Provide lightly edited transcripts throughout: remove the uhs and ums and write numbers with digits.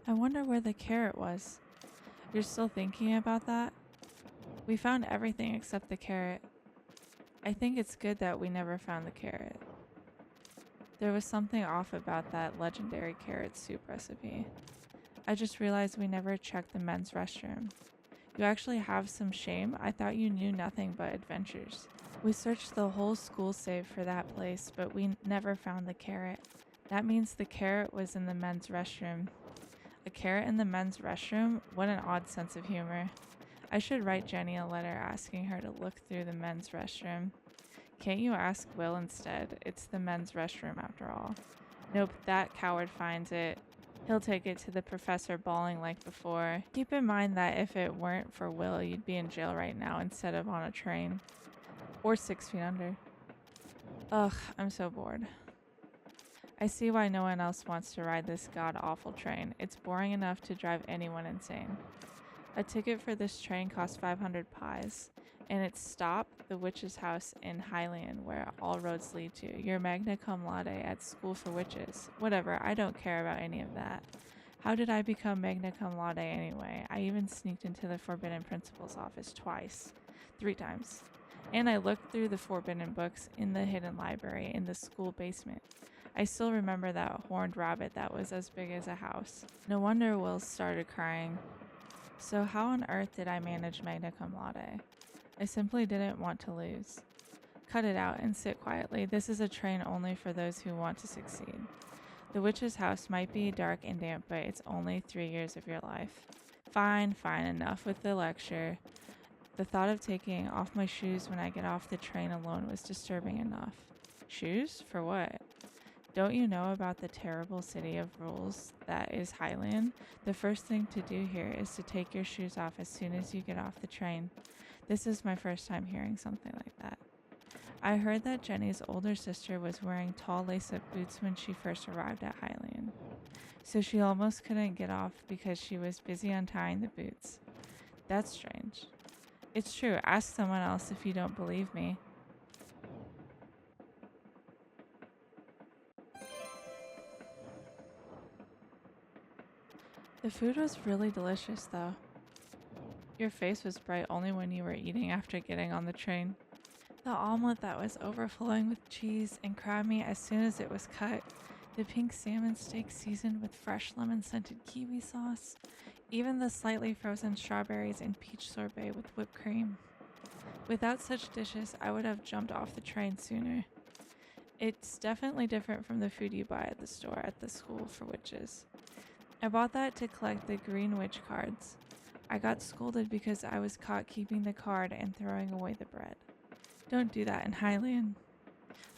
I wonder where the carrot was. You're still thinking about that? We found everything except the carrot. I think it's good that we never found the carrot. There was something off about that legendary carrot soup recipe. I just realized we never checked the men's restroom. You actually have some shame? I thought you knew nothing but adventures. We searched the whole school save for that place, but we never found the carrot. That means the carrot was in the men's restroom. A carrot in the men's restroom? What an odd sense of humor. I should write Jenny a letter asking her to look through the men's restroom. Can't you ask Will instead? It's the men's restroom after all. Nope, that coward finds it. He'll take it to the professor bawling like before. Keep in mind that if it weren't for Will, you'd be in jail right now instead of on a train. Or 6 feet under. Ugh, I'm so bored. I see why no one else wants to ride this god-awful train. It's boring enough to drive anyone insane. A ticket for this train costs 500 pies, and its stop, the witch's house in Hylian, where all roads lead to. Your magna cum laude at school for witches. Whatever, I don't care about any of that. How did I become magna cum laude anyway? I even sneaked into the forbidden principal's office twice. 3 times. And I looked through the forbidden books in the hidden library in the school basement. I still remember that horned rabbit that was as big as a house. No wonder Will started crying. So how on earth did I manage magna cum laude? I simply didn't want to lose. Cut it out and sit quietly. This is a train only for those who want to succeed. The witch's house might be dark and damp, but it's only 3 years of your life. Fine, enough with the lecture. The thought of taking off my shoes when I get off the train alone was disturbing enough. Shoes? For what? Don't you know about the terrible city of rules that is Hylian? The first thing to do here is to take your shoes off as soon as you get off the train. This is my first time hearing something like that. I heard that Jenny's older sister was wearing tall lace-up boots when she first arrived at Hylian. So she almost couldn't get off because she was busy untying the boots. That's strange. It's true. Ask someone else if you don't believe me. The food was really delicious, though. Your face was bright only when you were eating after getting on the train. The omelet that was overflowing with cheese and crab meat as soon as it was cut. The pink salmon steak seasoned with fresh lemon-scented kiwi sauce. Even the slightly frozen strawberries and peach sorbet with whipped cream. Without such dishes, I would have jumped off the train sooner. It's definitely different from the food you buy at the store at the school for witches. I bought that to collect the green witch cards. I got scolded because I was caught keeping the card and throwing away the bread. Don't do that in Hylian.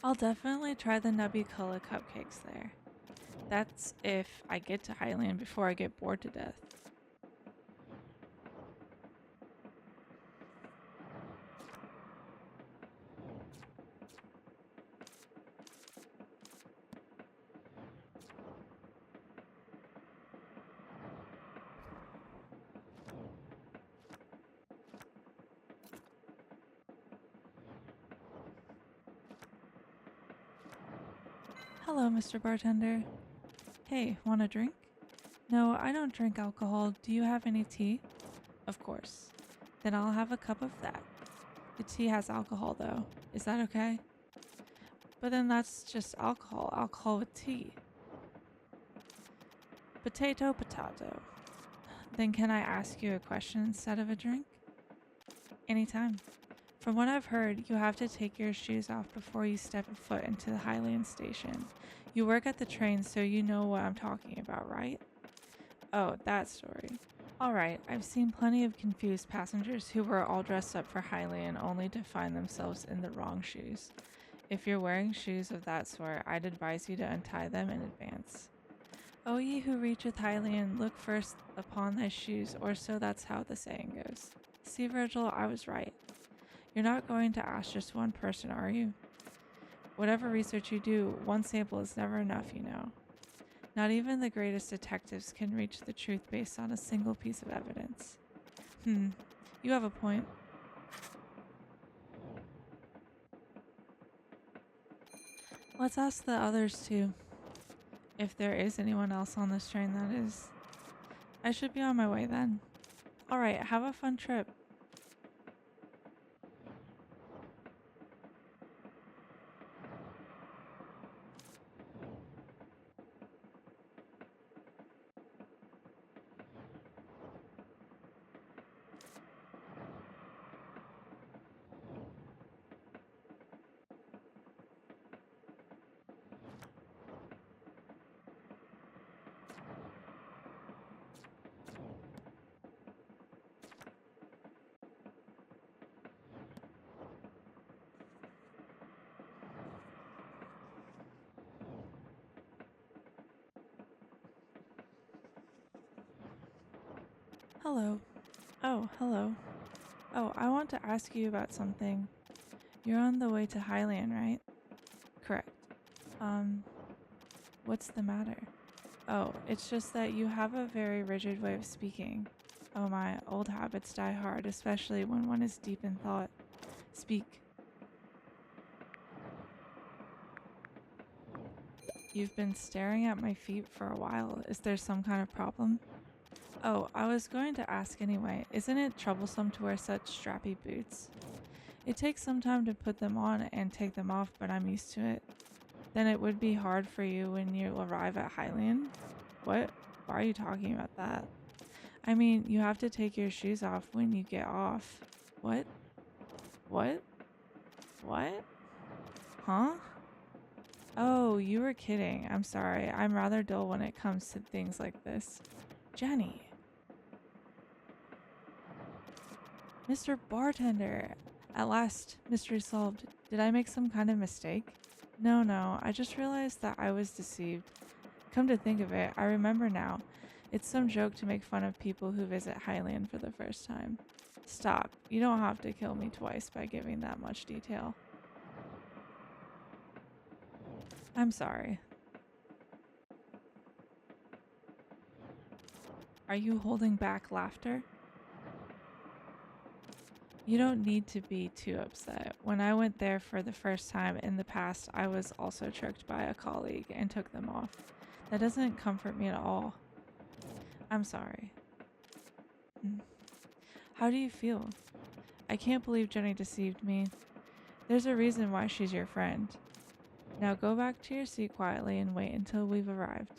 I'll definitely try the Nubby-Culla cupcakes there. That's if I get to Hylian before I get bored to death. Hello, Mr. Bartender. Hey, want a drink? No, I don't drink alcohol. Do you have any tea? Of course. Then I'll have a cup of that. The tea has alcohol, though. Is that okay? But then that's just alcohol with tea. Potato. Then can I ask you a question instead of a drink? Anytime. From what I've heard, you have to take your shoes off before you step a foot into the Hylian station. You work at the train, so you know what I'm talking about, right? Oh, that story. Alright, I've seen plenty of confused passengers who were all dressed up for Hylian only to find themselves in the wrong shoes. If you're wearing shoes of that sort, I'd advise you to untie them in advance. O ye who reacheth Hylian, look first upon thy shoes, or so that's how the saying goes. See, Virgil, I was right. You're not going to ask just one person, are you? Whatever research you do, one sample is never enough, you know. Not even the greatest detectives can reach the truth based on a single piece of evidence. You have a point. Let's ask the others too. If there is anyone else on this train, that is. I should be on my way then. Alright, have a fun trip. Hello. Oh, hello. Oh, I want to ask you about something. You're on the way to Hylian, right? Correct. What's the matter? Oh, it's just that you have a very rigid way of speaking. Oh my, old habits die hard, especially when one is deep in thought. Speak. You've been staring at my feet for a while. Is there some kind of problem? Oh, I was going to ask anyway. Isn't it troublesome to wear such strappy boots? It takes some time to put them on and take them off, but I'm used to it. Then it would be hard for you when you arrive at Hylian? What? Why are you talking about that? I mean, you have to take your shoes off when you get off. What? What? What? Huh? Oh, you were kidding. I'm sorry. I'm rather dull when it comes to things like this. Jenny. Mr. Bartender. At last, mystery solved. Did I make some kind of mistake? No, I just realized that I was deceived. Come to think of it, I remember now. It's some joke to make fun of people who visit Hylian for the first time. Stop. You don't have to kill me twice by giving that much detail. I'm sorry. Are you holding back laughter? You don't need to be too upset. When I went there for the first time in the past, I was also tricked by a colleague and took them off. That doesn't comfort me at all. I'm sorry. How do you feel? I can't believe Jenny deceived me. There's a reason why she's your friend. Now go back to your seat quietly and wait until we've arrived.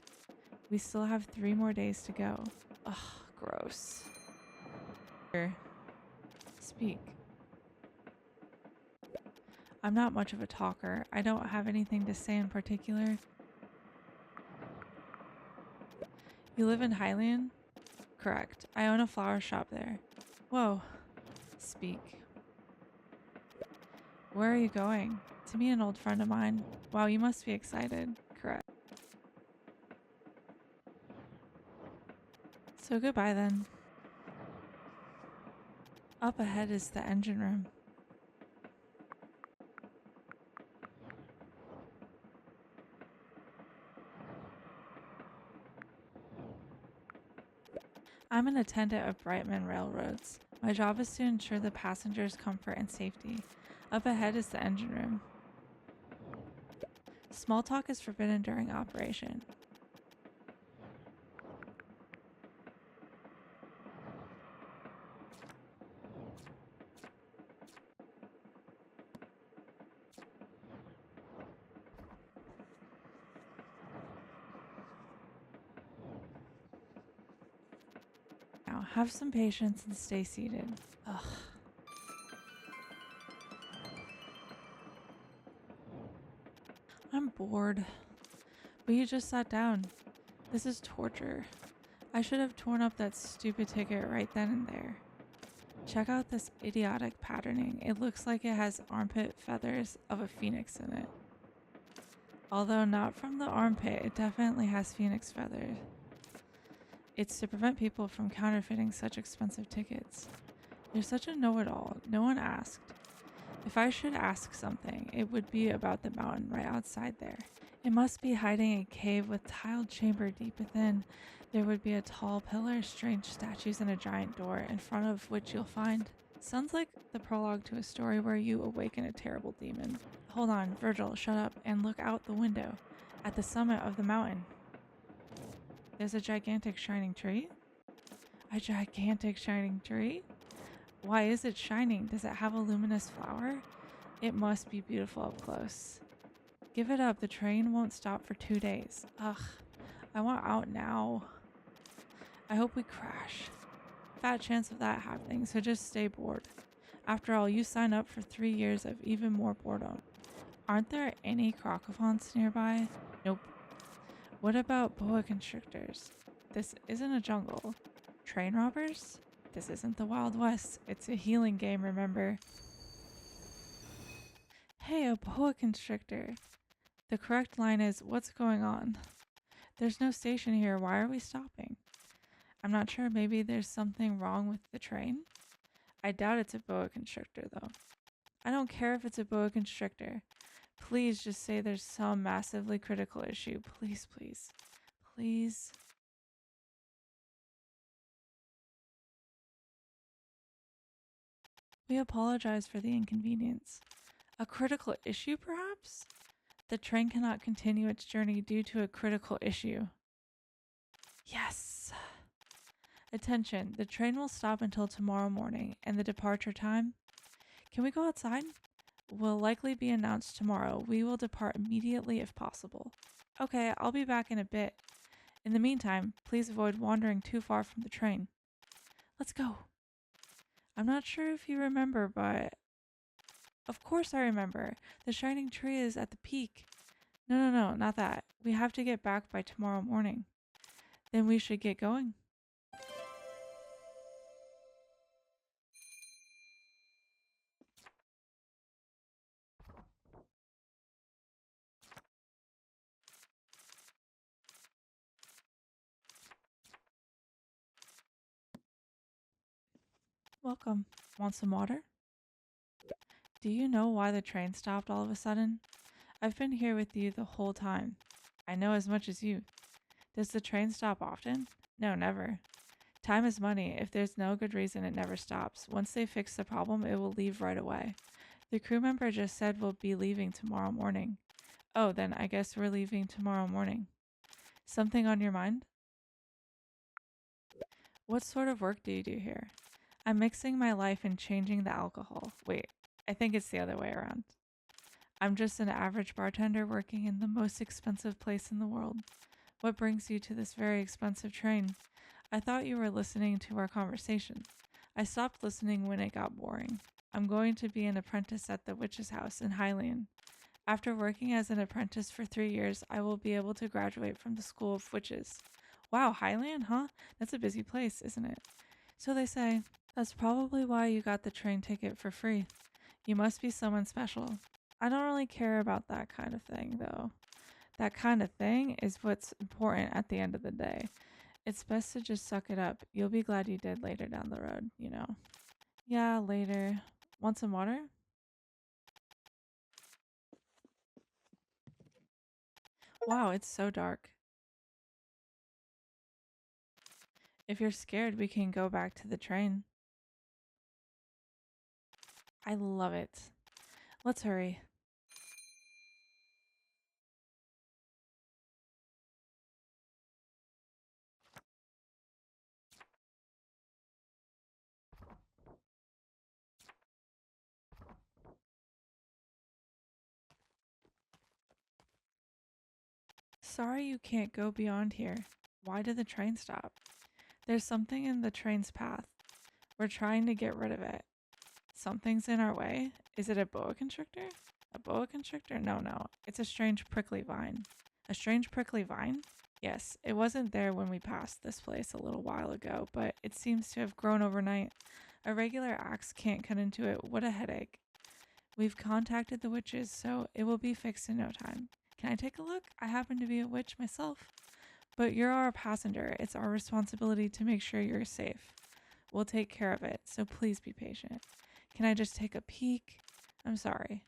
We still have 3 more days to go. Ugh, gross. Here. Speak. I'm not much of a talker. I don't have anything to say in particular. You live in Hylian? Correct. I own a flower shop there. Whoa. Speak. Where are you going? To meet an old friend of mine. Wow, you must be excited. Correct. So goodbye then. Up ahead is the engine room. I'm an attendant of Brightman Railroads. My job is to ensure the passengers' comfort and safety. Up ahead is the engine room. Small talk is forbidden during operation. Now, have some patience and stay seated. Ugh. I'm bored. But you just sat down. This is torture. I should have torn up that stupid ticket right then and there. Check out this idiotic patterning. It looks like it has armpit feathers of a phoenix in it. Although not from the armpit, it definitely has phoenix feathers. It's to prevent people from counterfeiting such expensive tickets. You're such a know-it-all. No one asked. If I should ask something, it would be about the mountain right outside there. It must be hiding a cave with tiled chamber deep within. There would be a tall pillar, strange statues, and a giant door, in front of which you'll find. Sounds like the prologue to a story where you awaken a terrible demon. Hold on, Virgil, shut up and look out the window. At the summit of the mountain, there's a gigantic shining tree. A gigantic shining tree? Why is it shining? Does it have a luminous flower? It must be beautiful up close. Give it up. The train won't stop for 2 days. Ugh, I want out now. I hope we crash. Fat chance of that happening, so just stay bored. After all, you sign up for 3 years of even more boredom. Aren't there any crocodons nearby? Nope. What about boa constrictors? This isn't a jungle. Train robbers? This isn't the Wild West. It's a healing game, remember? Hey, a boa constrictor. The correct line is, what's going on? There's no station here. Why are we stopping? I'm not sure. Maybe there's something wrong with the train? I doubt it's a boa constrictor, though. I don't care if it's a boa constrictor. Please just say there's some massively critical issue. Please, please, please. We apologize for the inconvenience. A critical issue, perhaps? The train cannot continue its journey due to a critical issue. Yes! Attention, the train will stop until tomorrow morning, and the departure time? Can we go outside? Will likely be announced tomorrow. We will depart immediately if possible. Okay, I'll be back in a bit. In the meantime, please avoid wandering too far from the train. Let's go. I'm not sure if you remember, but... Of course I remember. The shining tree is at the peak. No, not that. We have to get back by tomorrow morning. Then we should get going. Welcome. Want some water? Do you know why the train stopped all of a sudden? I've been here with you the whole time. I know as much as you. Does the train stop often? No, never. Time is money. If there's no good reason, it never stops. Once they fix the problem, it will leave right away. The crew member just said we'll be leaving tomorrow morning. Oh, then I guess we're leaving tomorrow morning. Something on your mind? What sort of work do you do here? I'm mixing my life and changing the alcohol. Wait, I think it's the other way around. I'm just an average bartender working in the most expensive place in the world. What brings you to this very expensive train? I thought you were listening to our conversation. I stopped listening when it got boring. I'm going to be an apprentice at the witch's house in Hylian. After working as an apprentice for 3 years, I will be able to graduate from the School of Witches. Wow, Hylian, huh? That's a busy place, isn't it? So they say. That's probably why you got the train ticket for free. You must be someone special. I don't really care about that kind of thing, though. That kind of thing is what's important at the end of the day. It's best to just suck it up. You'll be glad you did later down the road, you know. Yeah, later. Want some water? Wow, it's so dark. If you're scared, we can go back to the train. I love it. Let's hurry. Sorry you can't go beyond here. Why did the train stop? There's something in the train's path. We're trying to get rid of it. Something's in our way? Is it a boa constrictor? A boa constrictor? No. It's a strange prickly vine. A strange prickly vine? Yes, it wasn't there when we passed this place a little while ago, but it seems to have grown overnight. A regular axe can't cut into it. What a headache. We've contacted the witches, so it will be fixed in no time. Can I take a look? I happen to be a witch myself. But you're our passenger. It's our responsibility to make sure you're safe. We'll take care of it, so please be patient. Can I just take a peek? I'm sorry.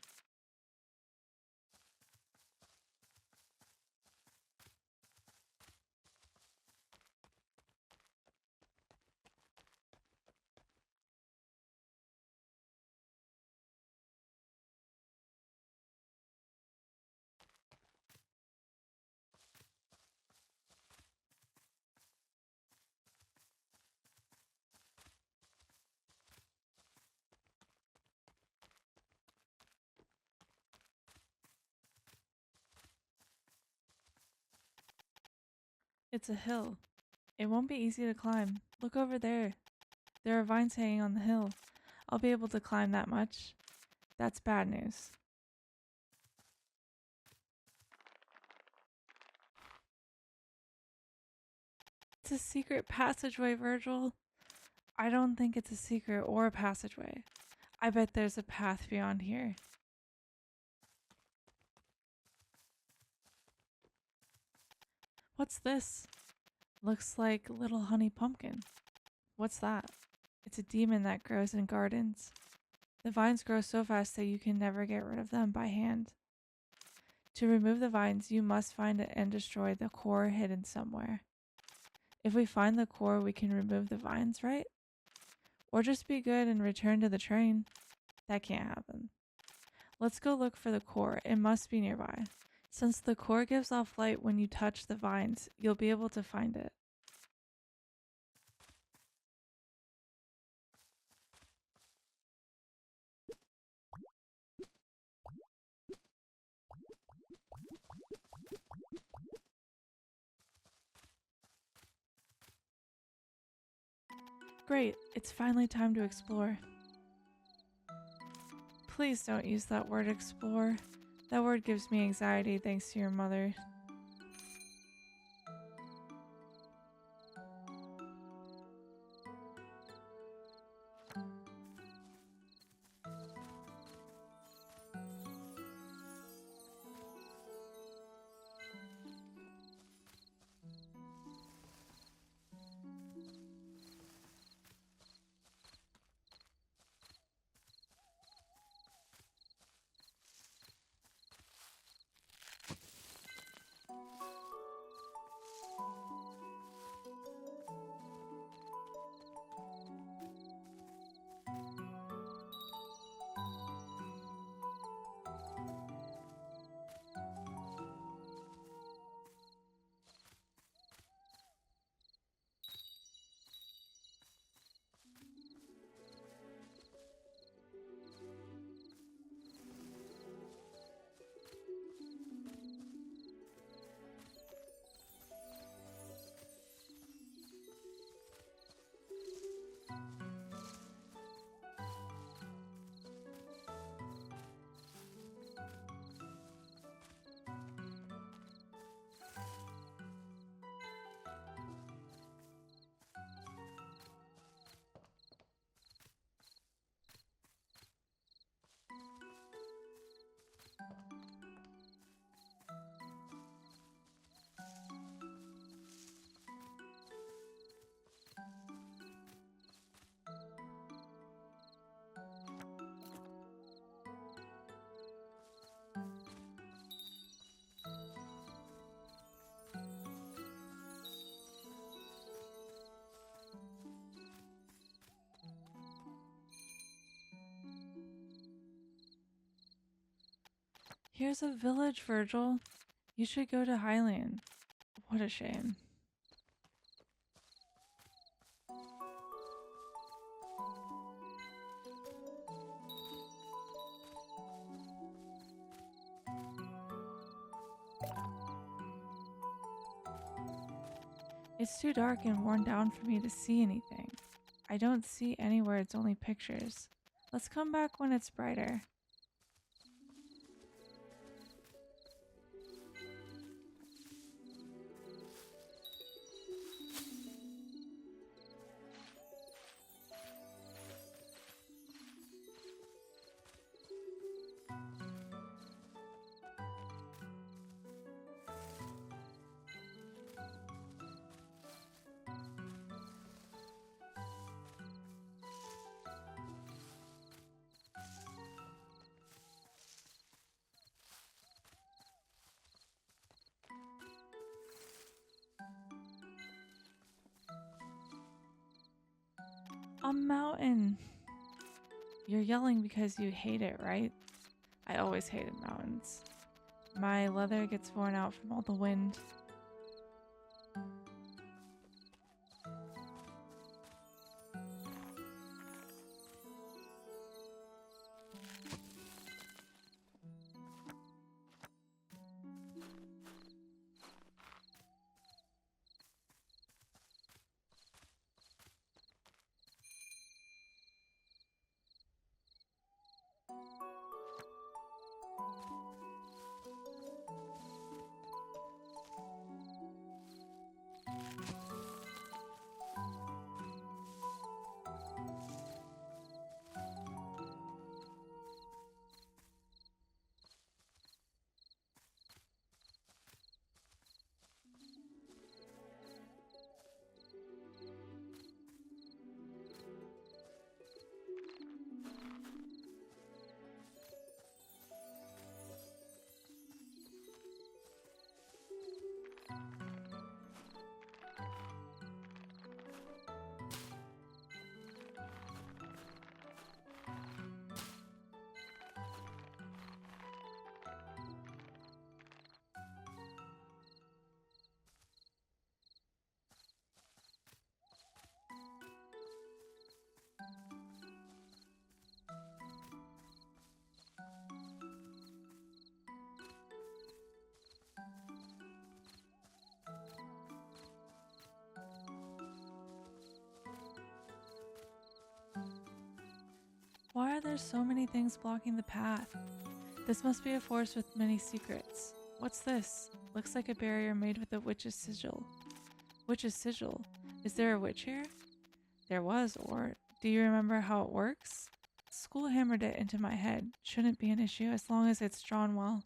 It's a hill. It won't be easy to climb. Look over there. There are vines hanging on the hill. I'll be able to climb that much. That's bad news. It's a secret passageway, Virgil. I don't think it's a secret or a passageway. I bet there's a path beyond here. What's this? Looks like little honey pumpkin. What's that? It's a demon that grows in gardens. The vines grow so fast that you can never get rid of them by hand. To remove the vines, you must find it and destroy the core hidden somewhere. If we find the core, we can remove the vines, right? Or just be good and return to the train. That can't happen. Let's go look for the core. It must be nearby. Since the core gives off light when you touch the vines, you'll be able to find it. Great, it's finally time to explore. Please don't use that word explore. That word gives me anxiety thanks to your mother. Here's a village, Virgil. You should go to Highland. What a shame. It's too dark and worn down for me to see anything. I don't see anywhere, it's only pictures. Let's come back when it's brighter. A mountain! You're yelling because you hate it, right? I always hated mountains. My leather gets worn out from all the wind. are there so many things blocking the path? This must be a forest with many secrets. What's this? Looks like a barrier made with a witch's sigil. Witch's sigil? Is there a witch here? There was, or do you remember how it works? School hammered it into my head. Shouldn't be an issue as long as it's drawn well.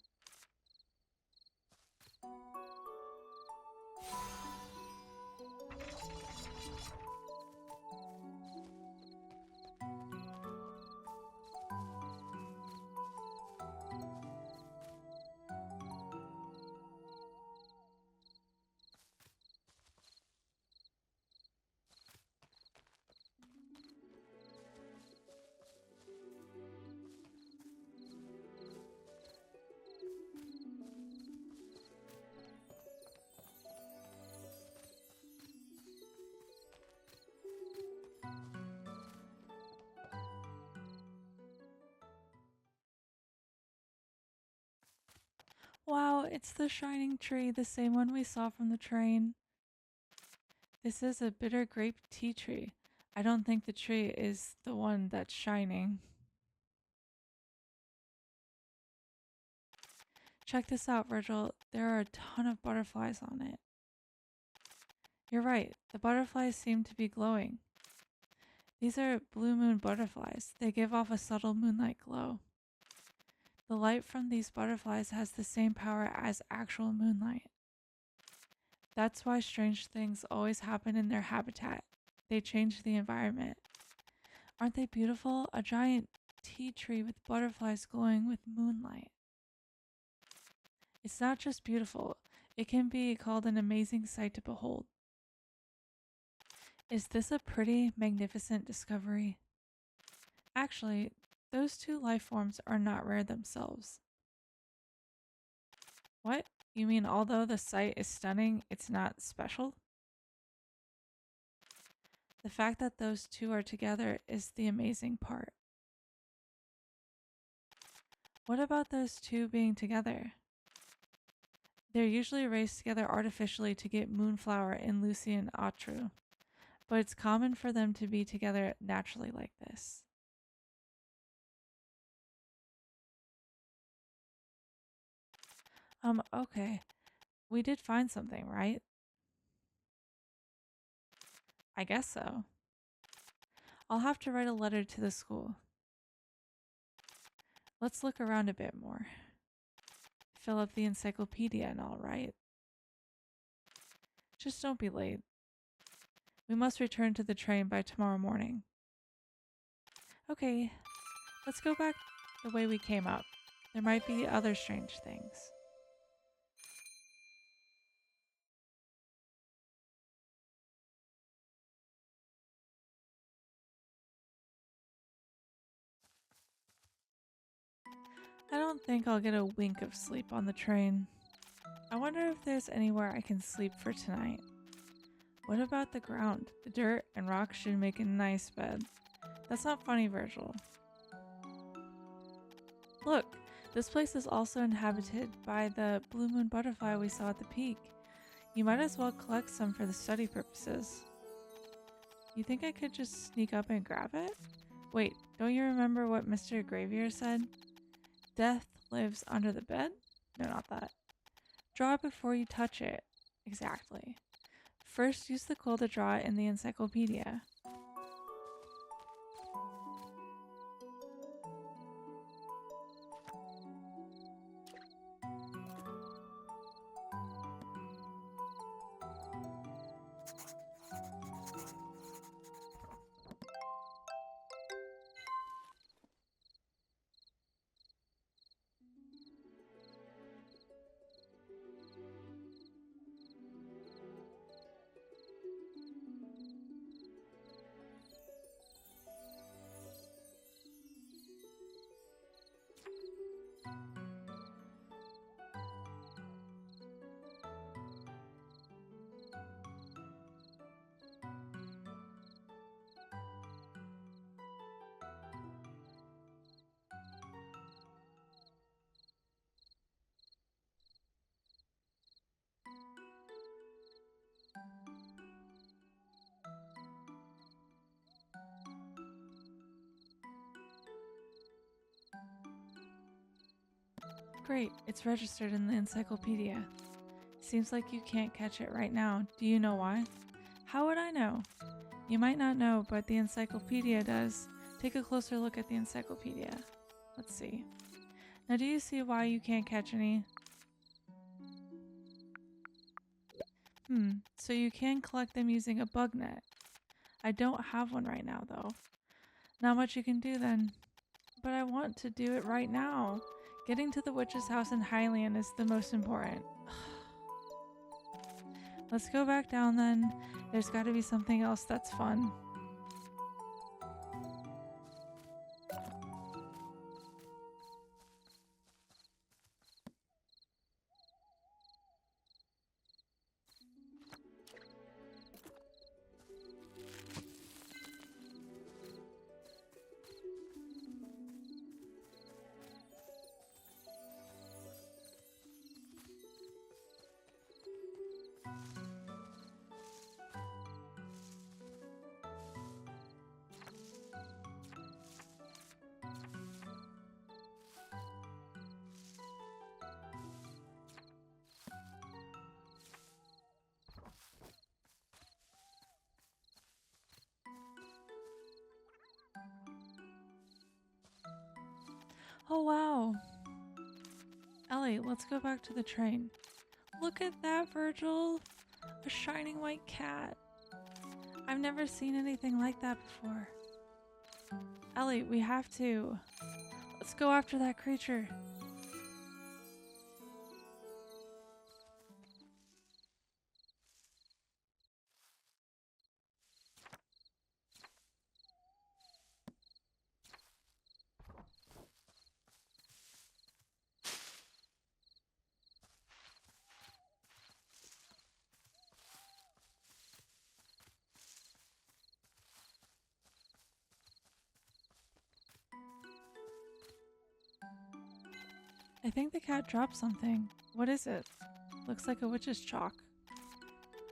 Wow, it's the shining tree, the same one we saw from the train. This is a bitter grape tea tree. I don't think the tree is the one that's shining. Check this out, Virgil. There are a ton of butterflies on it. You're right, the butterflies seem to be glowing. These are blue moon butterflies. They give off a subtle moonlight glow. The light from these butterflies has the same power as actual moonlight. That's why strange things always happen in their habitat. They change the environment. Aren't they beautiful? A giant tea tree with butterflies glowing with moonlight. It's not just beautiful, it can be called an amazing sight to behold. Is this a pretty, magnificent discovery? Actually, those two life forms are not rare themselves. What? You mean although the sight is stunning, it's not special? The fact that those two are together is the amazing part. What about those two being together? They're usually raised together artificially to get Moonflower and Lucian Atru, but it's common for them to be together naturally like this. Okay. We did find something, right? I guess so. I'll have to write a letter to the school. Let's look around a bit more. Fill up the encyclopedia and all, right? Just don't be late. We must return to the train by tomorrow morning. Okay, let's go back the way we came up. There might be other strange things. I don't think I'll get a wink of sleep on the train. I wonder if there's anywhere I can sleep for tonight. What about the ground? The dirt and rocks should make a nice bed. That's not funny, Virgil. Look, this place is also inhabited by the blue moon butterfly we saw at the peak. You might as well collect some for the study purposes. You think I could just sneak up and grab it? Wait, don't you remember what Mr. Gravier said? Death lives under the bed? No, not that. Draw it before you touch it. Exactly. First, use the quill to draw it in the encyclopedia. Great, it's registered in the encyclopedia. Seems like you can't catch it right now. Do you know why? How would I know? You might not know, but the encyclopedia does. Take a closer look at the encyclopedia. Let's see. Now, do you see why you can't catch any? So you can collect them using a bug net. I don't have one right now, though. Not much you can do then. But I want to do it right now. Getting to the witch's house in Hylian is the most important. Let's go back down then. There's got to be something else that's fun. Oh wow. Ellie, let's go back to the train. Look at that, Virgil. A shining white cat. I've never seen anything like that before. Ellie, we have to. Let's go after that creature. I think the cat dropped something. What is it? Looks like a witch's chalk.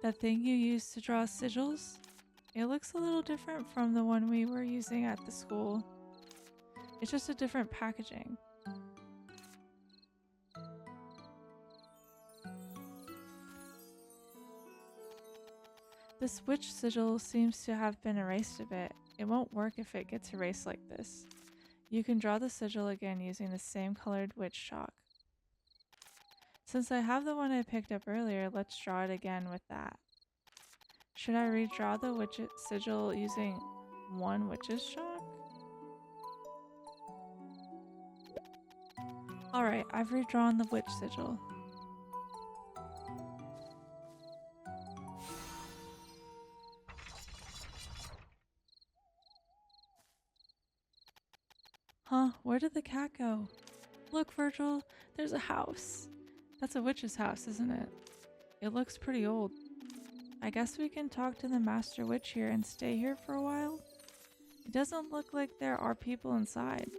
That thing you use to draw sigils? It looks a little different from the one we were using at the school. It's just a different packaging. This witch sigil seems to have been erased a bit. It won't work if it gets erased like this. You can draw the sigil again using the same colored witch chalk. Since I have the one I picked up earlier, let's draw it again with that. Should I redraw the witch sigil using one witch's chalk? Alright, I've redrawn the witch sigil. Huh, where did the cat go? Look, Virgil, there's a house. That's a witch's house, isn't it? It looks pretty old. I guess we can talk to the master witch here and stay here for a while? It doesn't look like there are people inside.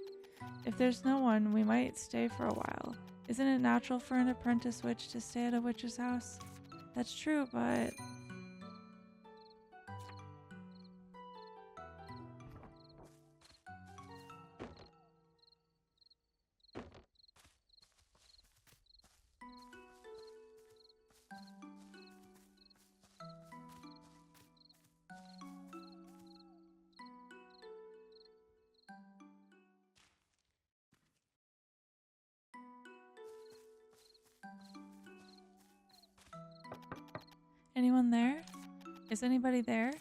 If there's no one, we might stay for a while. Isn't it natural for an apprentice witch to stay at a witch's house? That's true, but... Anyone there? Is anybody there?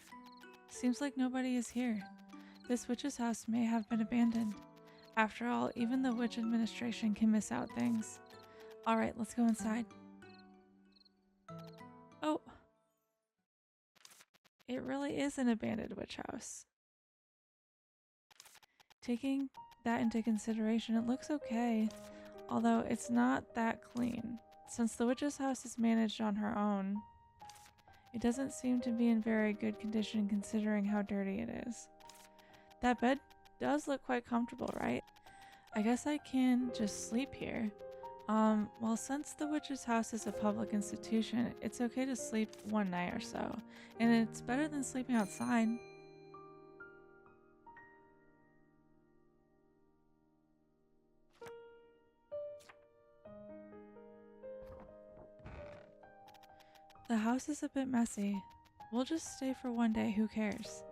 Seems like nobody is here. This witch's house may have been abandoned. After all, even the witch administration can miss out things. Alright, let's go inside. Oh! It really is an abandoned witch house. Taking that into consideration, it looks okay, although it's not that clean. Since the witch's house is managed on her own, it doesn't seem to be in very good condition considering how dirty it is. That bed does look quite comfortable, right? I guess I can just sleep here. Well, since the witch's house is a public institution, it's okay to sleep one night or so, and it's better than sleeping outside. The house is a bit messy. We'll just stay for one day, who cares?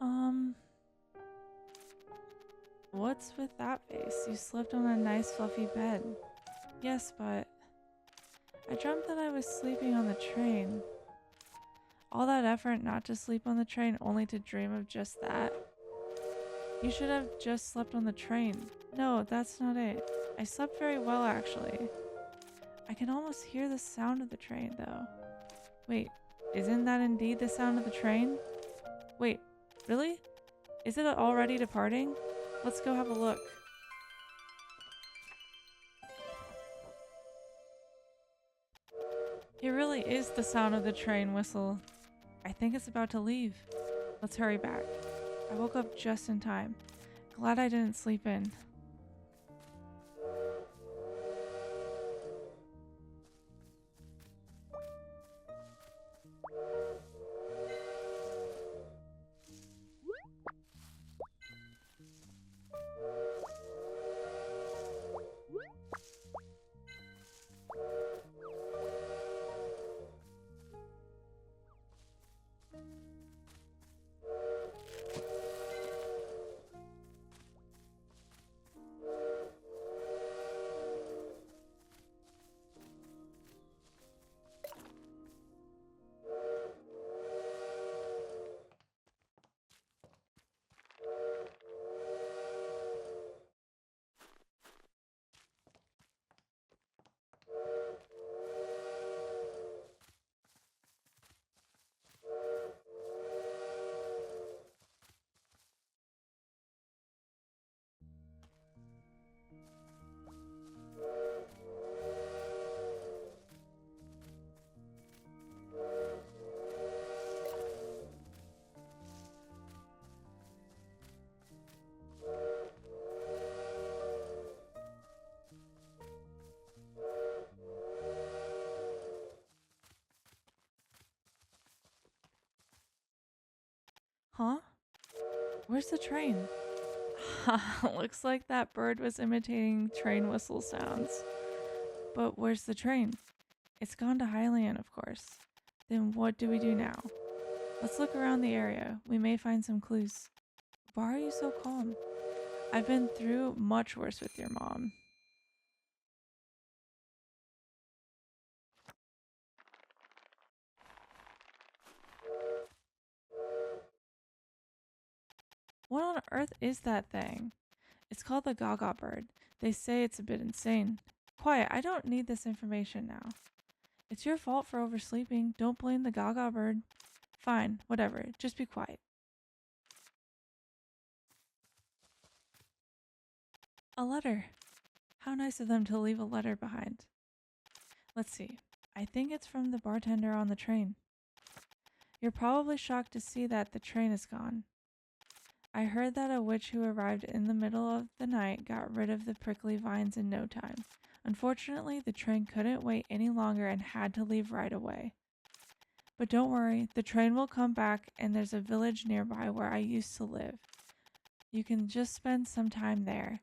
Um, what's with that face? You slept on a nice fluffy bed. Yes, but I dreamt that I was sleeping on the train. All that effort not to sleep on the train only to dream of just that. You should have just slept on the train. No, that's not it. I slept very well actually. I can almost hear the sound of the train though. Wait, isn't that indeed the sound of the train? Wait, really? Is it already departing? Let's go have a look. It really is the sound of the train whistle. I think it's about to leave. Let's hurry back. I woke up just in time. Glad I didn't sleep in. Huh? Where's the train? Looks like that bird was imitating train whistle sounds. But where's the train? It's gone to Hylian, of course. Then what do we do now? Let's look around the area. We may find some clues. Why are you so calm? I've been through much worse with your mom. What on earth is that thing? It's called the Gaga bird. They say it's a bit insane. Quiet, I don't need this information now. It's your fault for oversleeping. Don't blame the Gaga bird. Fine, whatever. Just be quiet. A letter. How nice of them to leave a letter behind. Let's see. I think it's from the bartender on the train. You're probably shocked to see that the train is gone. I heard that a witch who arrived in the middle of the night got rid of the prickly vines in no time. Unfortunately, the train couldn't wait any longer and had to leave right away. But don't worry, the train will come back and there's a village nearby where I used to live. You can just spend some time there.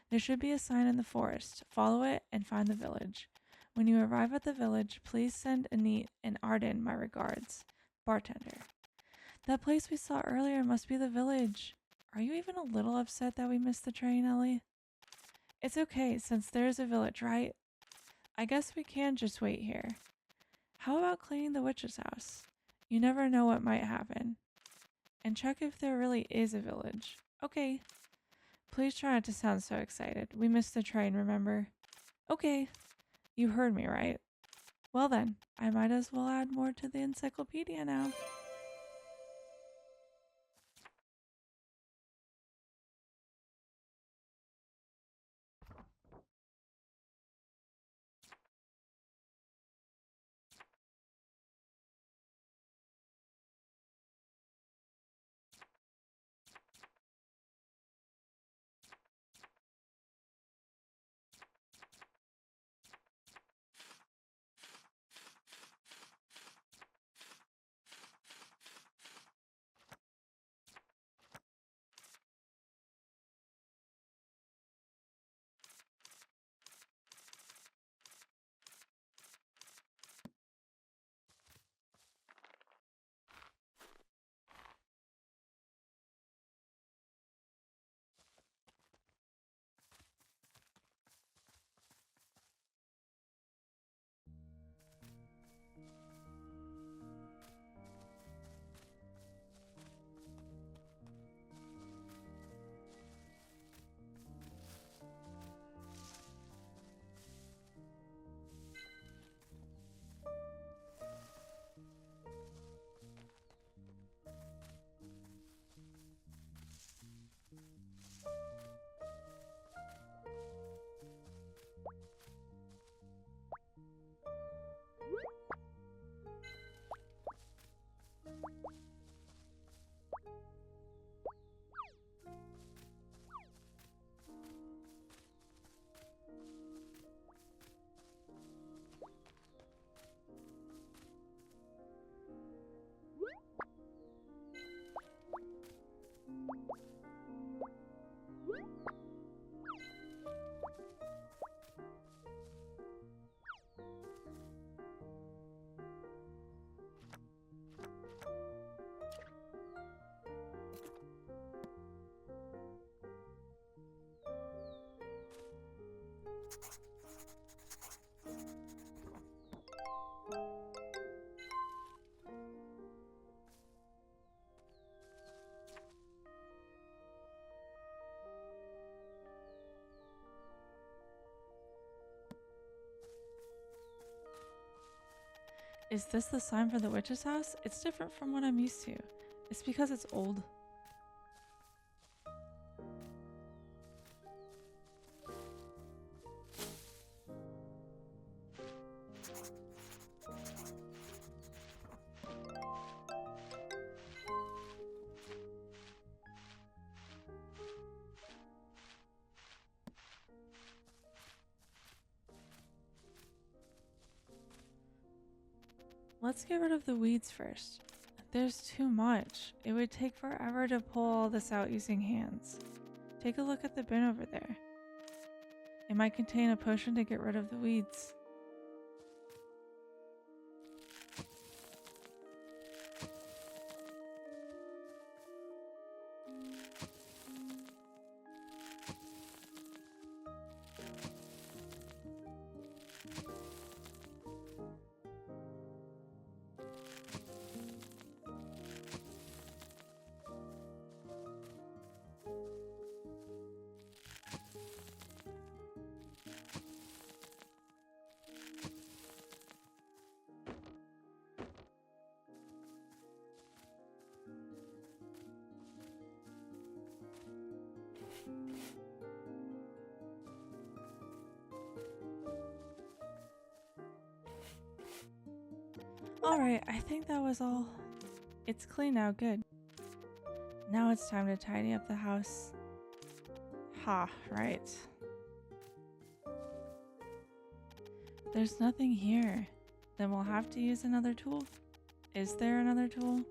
There should be a sign in the forest. Follow it and find the village. When you arrive at the village, please send Anit and Arden my regards. Bartender. That place we saw earlier must be the village. Are you even a little upset that we missed the train, Ellie? It's okay, since there's a village, right? I guess we can just wait here. How about cleaning the witch's house? You never know what might happen. And check if there really is a village. Okay. Please try not to sound so excited. We missed the train, remember? Okay. You heard me, right? Well then, I might as well add more to the encyclopedia now. Is this the sign for the witch's house? It's different from what I'm used to. It's because it's old. Let's get rid of the weeds first. There's too much. It would take forever to pull all this out using hands. Take a look at the bin over there. It might contain a potion to get rid of the weeds. Alright, I think that was all. It's clean now, good. Now it's time to tidy up the house. Ha, right. There's nothing here. Then we'll have to use another tool. Is there another tool?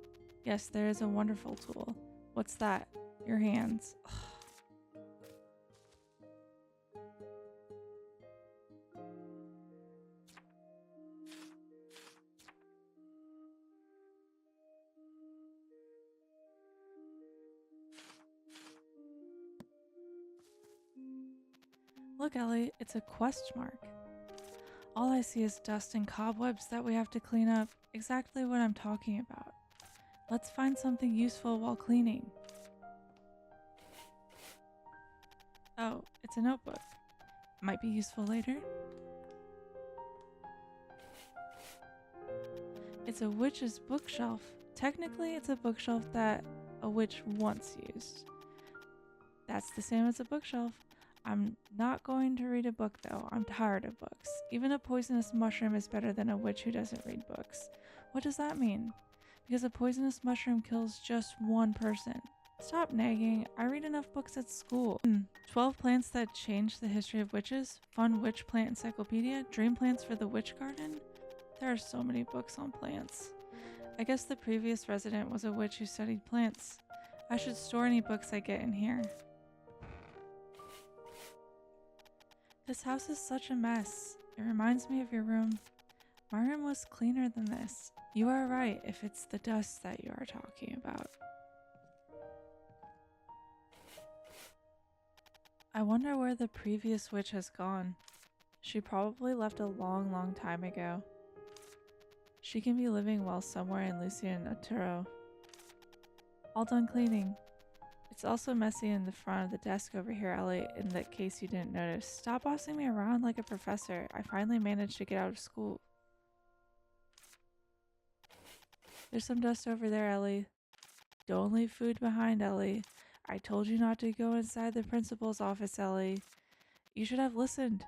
Yes, there is a wonderful tool. What's that? Your hands. Look, Ellie, it's a quest mark. All I see is dust and cobwebs that we have to clean up. Exactly what I'm talking about. Let's find something useful while cleaning. Oh, it's a notebook. Might be useful later. It's a witch's bookshelf. Technically, it's a bookshelf that a witch once used. That's the same as a bookshelf. I'm not going to read a book though. I'm tired of books. Even a poisonous mushroom is better than a witch who doesn't read books. What does that mean? Because a poisonous mushroom kills just one person. Stop nagging. I read enough books at school. 12 plants that changed the history of witches. Fun witch plant encyclopedia. Dream plants for the witch garden. There are so many books on plants. I guess the previous resident was a witch who studied plants. I should store any books I get in here. This house is such a mess. It reminds me of your room. My room was cleaner than this. You are right if it's the dust that you are talking about. I wonder where the previous witch has gone. She probably left a long time ago. She can be living well somewhere in Lucien Otero. All done cleaning. It's also messy in the front of the desk over here, Ellie, in that case you didn't notice. Stop bossing me around like a professor. I finally managed to get out of school. There's some dust over there, Ellie. Don't leave food behind, Ellie. I told you not to go inside the principal's office, Ellie. You should have listened.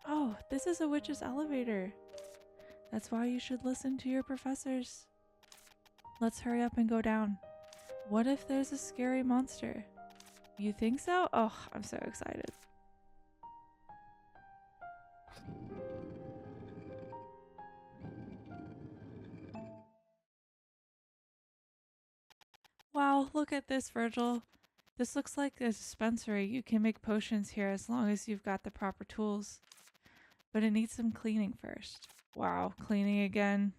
Oh, this is a witch's elevator. That's why you should listen to your professors. Let's hurry up and go down. What if there's a scary monster? You think so? Oh, I'm so excited. Wow, look at this, Virgil. This looks like a dispensary. You can make potions here as long as you've got the proper tools. But it needs some cleaning first. Wow, cleaning again.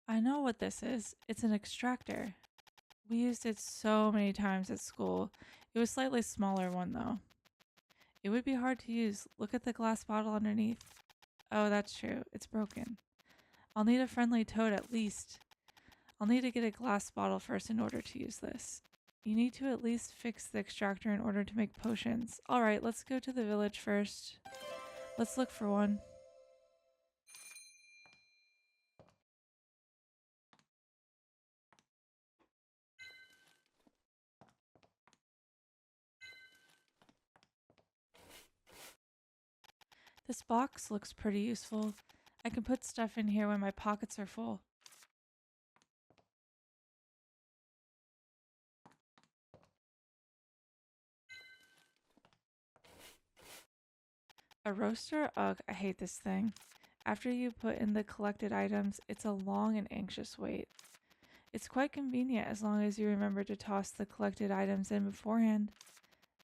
I know what this is. It's an extractor. We used it so many times at school. It was a slightly smaller one though. It would be hard to use. Look at the glass bottle underneath. Oh, that's true. It's broken. I'll need a friendly toad at least. I'll need to get a glass bottle first in order to use this. You need to at least fix the extractor in order to make potions. Alright, let's go to the village first. Let's look for one. This box looks pretty useful. I can put stuff in here when my pockets are full. A roaster? Ugh, I hate this thing. After you put in the collected items, it's a long and anxious wait. It's quite convenient as long as you remember to toss the collected items in beforehand,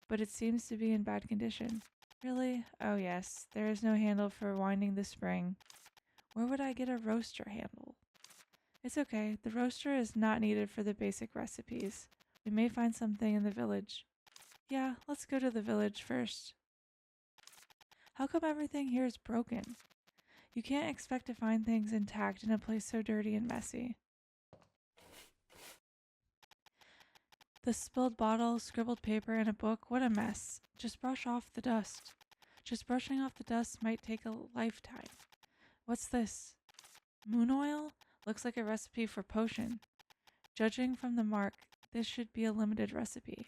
but it seems to be in bad condition. Really? Oh yes, there is no handle for winding the spring. Where would I get a roaster handle? It's okay, the roaster is not needed for the basic recipes. We may find something in the village. Yeah, let's go to the village first. How come everything here is broken? You can't expect to find things intact in a place so dirty and messy. The spilled bottle, scribbled paper, and a book, what a mess. Just brush off the dust. Just brushing off the dust might take a lifetime. What's this? Moon oil? Looks like a recipe for potion. Judging from the mark, this should be a limited recipe.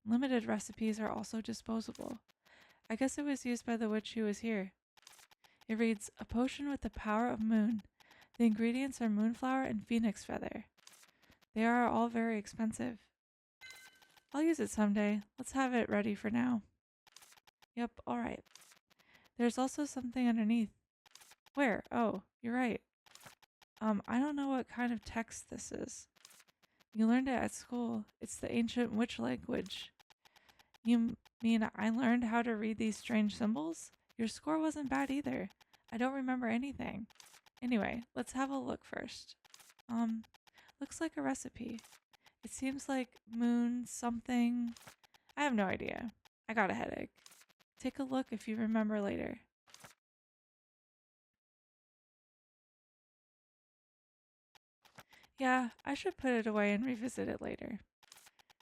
Limited recipes are also disposable. I guess it was used by the witch who was here. It reads, a potion with the power of moon. The ingredients are moonflower and phoenix feather. They are all very expensive. I'll use it someday. Let's have it ready for now. Yep, alright. There's also something underneath. Where? Oh, you're right. I don't know what kind of text this is. You learned it at school. It's the ancient witch language. You mean I learned how to read these strange symbols? Your score wasn't bad either. I don't remember anything. Anyway, let's have a look first. Looks like a recipe. It seems like moon something. I have no idea. I got a headache. Take a look if you remember later. Yeah, I should put it away and revisit it later.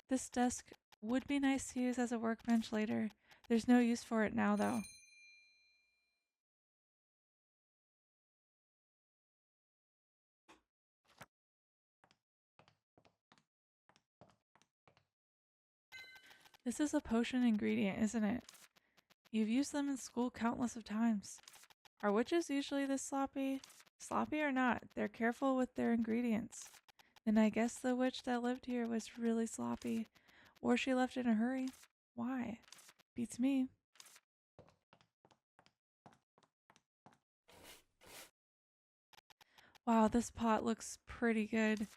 This desk would be nice to use as a workbench later. There's no use for it now, though. This is a potion ingredient, isn't it? You've used them in school countless of times. Are witches usually this sloppy? Sloppy or not, they're careful with their ingredients. Then I guess the witch that lived here was really sloppy. Or she left in a hurry. Why? Beats me. Wow, this pot looks pretty good.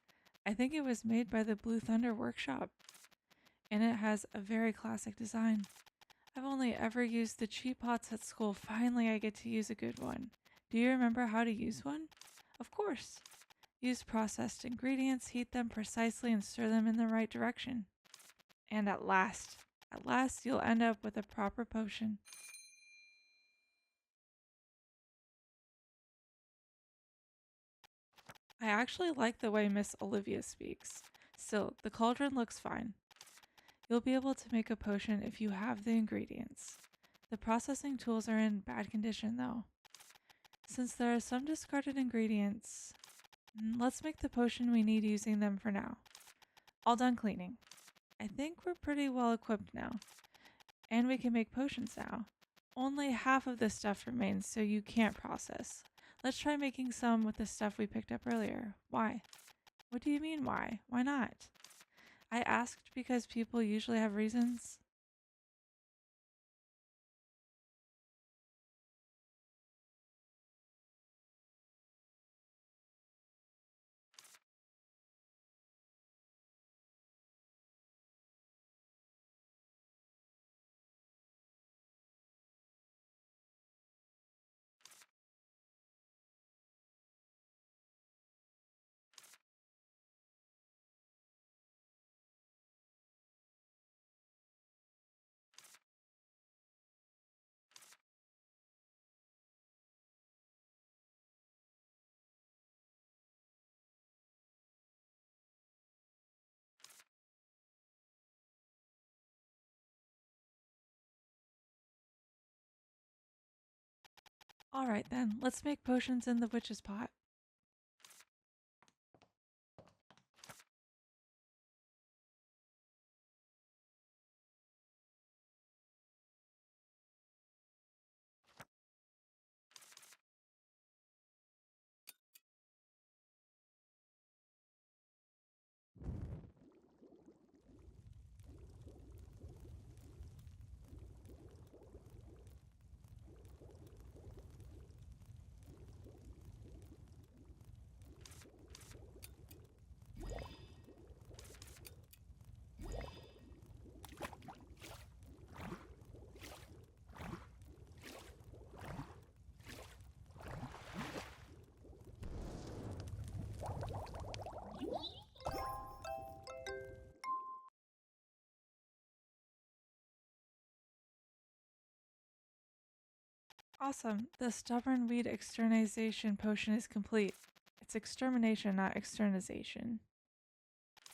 I think it was made by the Blue Thunder Workshop. And it has a very classic design. I've only ever used the cheap pots at school. Finally, I get to use a good one. Do you remember how to use one? Of course. Use processed ingredients, heat them precisely, and stir them in the right direction. And at last, you'll end up with a proper potion. I actually like the way Miss Olivia speaks. Still, the cauldron looks fine. You'll be able to make a potion if you have the ingredients. The processing tools are in bad condition though. Since there are some discarded ingredients, let's make the potion we need using them for now. All done cleaning. I think we're pretty well equipped now. And we can make potions now. Only half of the stuff remains, so you can't process. Let's try making some with the stuff we picked up earlier. Why? What do you mean why? Why not? I asked because people usually have reasons. Alright then, let's make potions in the witch's pot. Awesome. The stubborn weed externization potion is complete. It's extermination, not externization.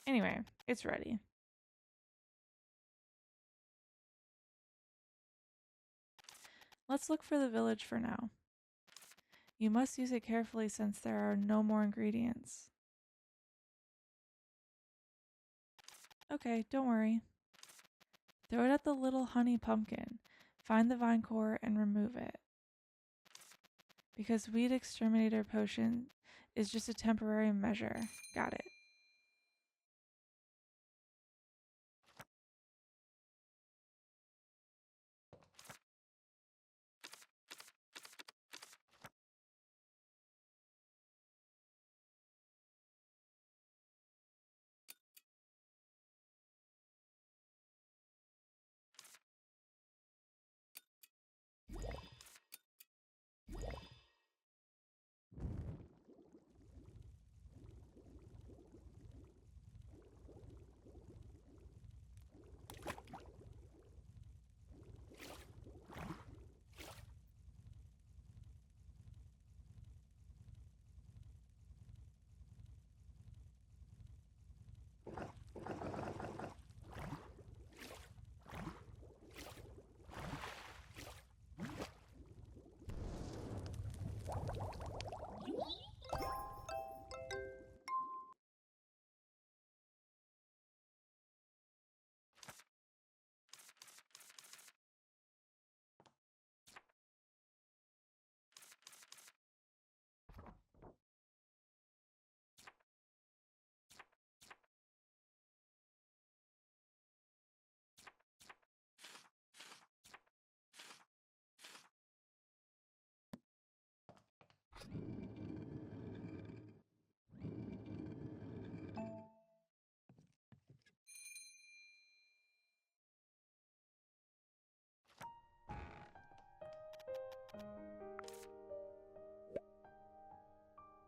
Anyway, it's ready. Let's look for the village for now. You must use it carefully since there are no more ingredients. Okay, don't worry. Throw it at the little honey pumpkin. Find the vine core and remove it. Because weed exterminator potion is just a temporary measure. Got it.